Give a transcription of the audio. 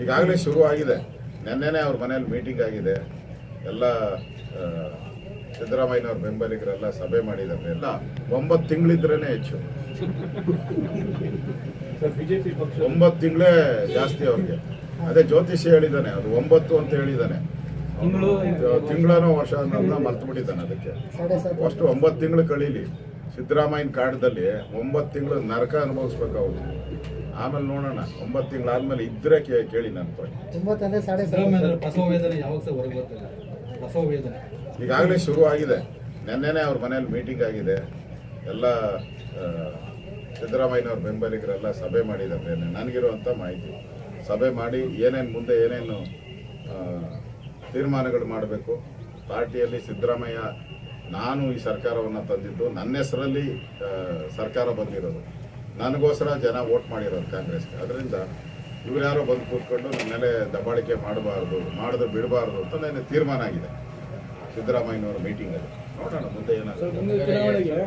ಈಗಾಗಲೇ ಶುರು ಆಗಿದೆ. ನೆನ್ನೆನೇ ಅವ್ರ ಮನೇಲಿ ಮೀಟಿಂಗ್ ಆಗಿದೆ. ಎಲ್ಲ ಸಿದ್ದರಾಮಯ್ಯನವ್ರ ಬೆಂಬಲಿಗರೆಲ್ಲ ಸಭೆ ಮಾಡಿದ್ದಾರೆ. ಎಲ್ಲ 9 ತಿಂಗಳಿದ್ರೇ ಹೆಚ್ಚು. 9 ತಿಂಗಳೇ ಜಾಸ್ತಿ ಅವ್ರಿಗೆ. ಅದೇ ಜ್ಯೋತಿಷಿ ಹೇಳಿದ್ದಾನೆ, ಅದು 9 ಅಂತ ಹೇಳಿದ್ದಾನೆ. ತಿಂಗಳನೋ ವರ್ಷ ಅನ್ನೋದನ್ನ ಮರ್ತು ಬಿಟ್ಟಿದ್ದಾನೆ. ಅದಕ್ಕೆ ಅಷ್ಟು 9 ತಿಂಗಳು ಕಳೀಲಿ. ಸಿದ್ದರಾಮಯ್ಯನ ಕಾಡದಲ್ಲಿ 9 ತಿಂಗಳು ನರಕ ಅನುಭವಿಸ್ಬೇಕು ಅವರು. ಆಮೇಲೆ ನೋಡೋಣ. 9 ತಿಂಗಳಾದ್ಮೇಲೆ ಇದ್ರೆ ಕೇಳಿ ನನ್ನ ಈಗಾಗಲೇ ಶುರು ಆಗಿದೆ. ನೆನ್ನೆನೇ ಅವ್ರ ಮನೇಲಿ ಮೀಟಿಂಗ್ ಆಗಿದೆ. ಎಲ್ಲ ಸಿದ್ದರಾಮಯ್ಯನವ್ರ ಬೆಂಬಲಿಗರೆಲ್ಲ ಸಭೆ ಮಾಡಿದ್ದಾರೆ. ನನಗಿರುವಂಥ ಮಾಹಿತಿ ಸಭೆ ಮಾಡಿ ಮುಂದೆ ಏನೇನು ತೀರ್ಮಾನಗಳು ಮಾಡಬೇಕು. ಪಾರ್ಟಿಯಲ್ಲಿ ಸಿದ್ದರಾಮಯ್ಯ, ನಾನು ಈ ಸರ್ಕಾರವನ್ನು ತಂದಿದ್ದು, ನನ್ನ ಹೆಸರಲ್ಲಿ ಸರ್ಕಾರ ಬಂದಿರೋದು, ನನಗೋಸ್ಕರ ಜನ ವೋಟ್ ಮಾಡಿರೋದು ಕಾಂಗ್ರೆಸ್ಗೆ. ಅದರಿಂದ ಇವ್ರು ಯಾರೋ ಬಂದು ಕೂತ್ಕೊಂಡು ನನ್ನ ಮೇಲೆ ದಬ್ಬಾಳಿಕೆ ಮಾಡಿದ್ರೆ ಬಿಡಬಾರ್ದು ಅಂತ ನನ್ನ ತೀರ್ಮಾನ ಆಗಿದೆ ಸಿದ್ದರಾಮಯ್ಯನವರ ಮೀಟಿಂಗಲ್ಲಿ. ನೋಡೋಣ ಮುಂದೆ ಏನಾಗುತ್ತೆ.